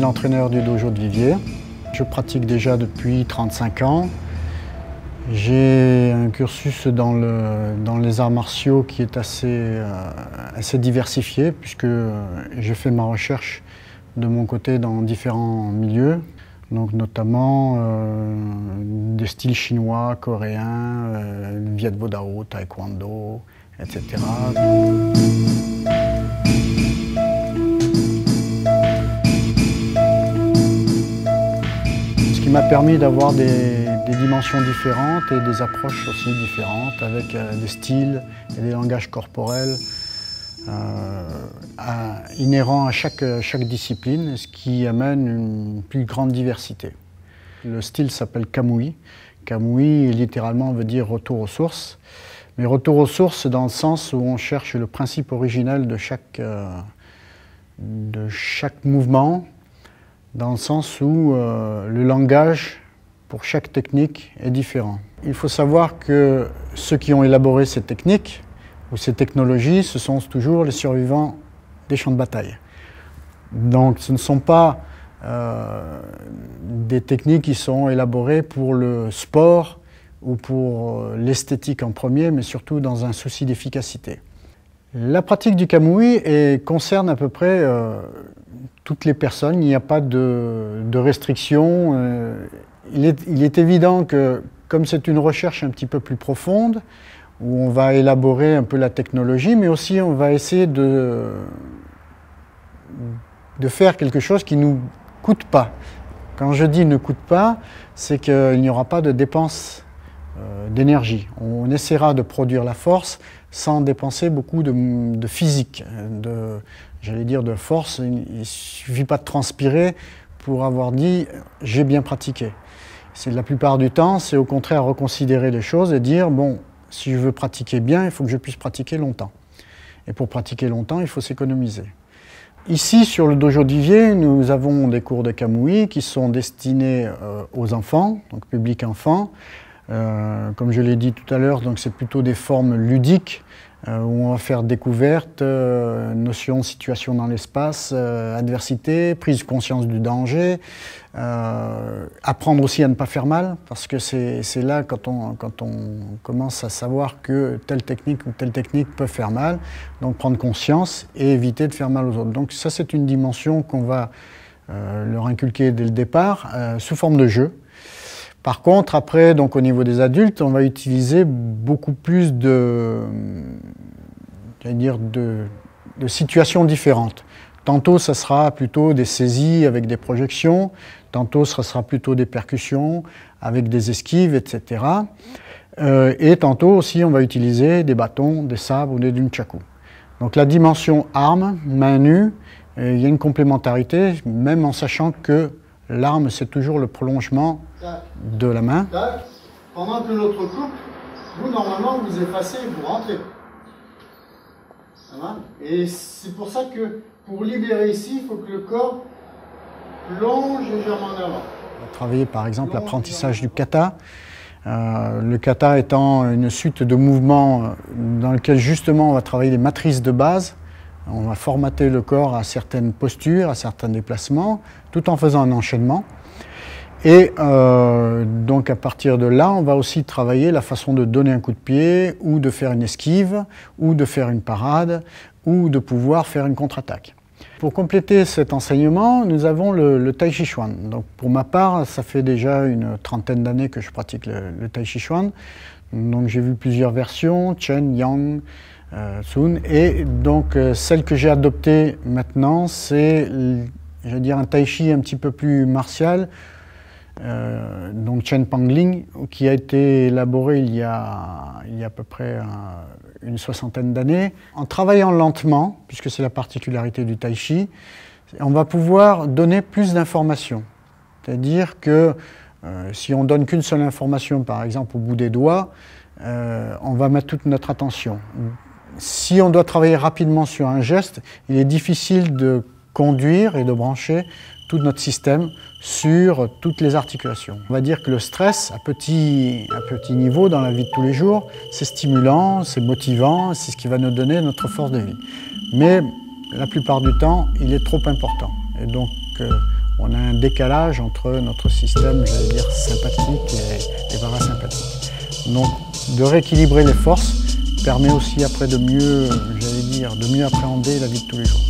l'entraîneur du dojo de Viviers. Je pratique déjà depuis 35 ans. J'ai un cursus dans les arts martiaux qui est assez diversifié puisque j'ai fait ma recherche de mon côté dans différents milieux, donc notamment des styles chinois, coréens, Viet Vo Dao, Taekwondo, etc. Ce qui m'a permis d'avoir des dimensions différentes et des approches aussi différentes avec des styles et des langages corporels inhérents à chaque discipline, ce qui amène une plus grande diversité. Le style s'appelle Kamui. Kamui littéralement veut dire retour aux sources, mais retour aux sources dans le sens où on cherche le principe originel de chaque mouvement, dans le sens où le langage pour chaque technique est différent. Il faut savoir que ceux qui ont élaboré ces techniques ou ces technologies, ce sont toujours les survivants des champs de bataille. Donc ce ne sont pas des techniques qui sont élaborées pour le sport ou pour l'esthétique en premier, mais surtout dans un souci d'efficacité. La pratique du Kamui concerne à peu près toutes les personnes, il n'y a pas de restrictions. Il est évident que, comme c'est une recherche un petit peu plus profonde, où on va élaborer un peu la technologie, mais aussi on va essayer de faire quelque chose qui ne nous coûte pas. Quand je dis ne coûte pas, c'est qu'il n'y aura pas de dépense d'énergie. On essaiera de produire la force sans dépenser beaucoup de physique, j'allais dire de force. Il ne suffit pas de transpirer pour avoir dit « j'ai bien pratiqué ». La plupart du temps, c'est au contraire reconsidérer les choses et dire « bon, si je veux pratiquer bien, il faut que je puisse pratiquer longtemps. Et pour pratiquer longtemps, il faut s'économiser ». Ici, sur le dojo de Viviers, nous avons des cours de Kamui qui sont destinés aux enfants, donc public enfant. Comme je l'ai dit tout à l'heure, c'est plutôt des formes ludiques où on va faire découverte, notion de situation dans l'espace, adversité, prise de conscience du danger, apprendre aussi à ne pas faire mal, parce que c'est là quand on commence à savoir que telle technique ou telle technique peut faire mal, donc prendre conscience et éviter de faire mal aux autres. Donc ça, c'est une dimension qu'on va leur inculquer dès le départ, sous forme de jeu. Par contre, après, donc, au niveau des adultes, on va utiliser beaucoup plus de situations différentes. Tantôt, ça sera plutôt des saisies avec des projections, tantôt, ce sera plutôt des percussions avec des esquives, etc. Et tantôt aussi, on va utiliser des bâtons, des sabres ou des nunchakus. Donc la dimension arme, main nue, il y a une complémentarité, même en sachant que l'arme, c'est toujours le prolongement de la main. Pendant que l'autre coupe, vous, normalement, vous effacez et vous rentrez. Et c'est pour ça que, pour libérer ici, il faut que le corps plonge légèrement en avant. On va travailler, par exemple, l'apprentissage du kata. Le kata étant une suite de mouvements dans lequel, justement, on va travailler les matrices de base. On va formater le corps à certaines postures, à certains déplacements, tout en faisant un enchaînement. Et donc à partir de là, on va aussi travailler la façon de donner un coup de pied, ou de faire une esquive, ou de faire une parade, ou de pouvoir faire une contre-attaque. Pour compléter cet enseignement, nous avons le Tai Chi Chuan. Donc pour ma part, ça fait déjà une trentaine d'années que je pratique le Tai Chi Chuan. Donc j'ai vu plusieurs versions, Chen, Yang, Sun, et donc celle que j'ai adoptée maintenant, c'est, je veux dire, un tai chi un petit peu plus martial, donc Chen Pangling, qui a été élaboré il y a à peu près une soixantaine d'années. En travaillant lentement, puisque c'est la particularité du tai chi, on va pouvoir donner plus d'informations. C'est-à-dire que si on donne qu'une seule information, par exemple au bout des doigts, on va mettre toute notre attention. Si on doit travailler rapidement sur un geste, il est difficile de conduire et de brancher tout notre système sur toutes les articulations. On va dire que le stress, à petit niveau dans la vie de tous les jours, c'est stimulant, c'est motivant, c'est ce qui va nous donner notre force de vie. Mais la plupart du temps, il est trop important. Et donc, on a un décalage entre notre système, j'allais dire, sympathique et parasympathique. Donc de rééquilibrer les forces permet aussi après de mieux, j'allais dire, de mieux appréhender la vie de tous les jours.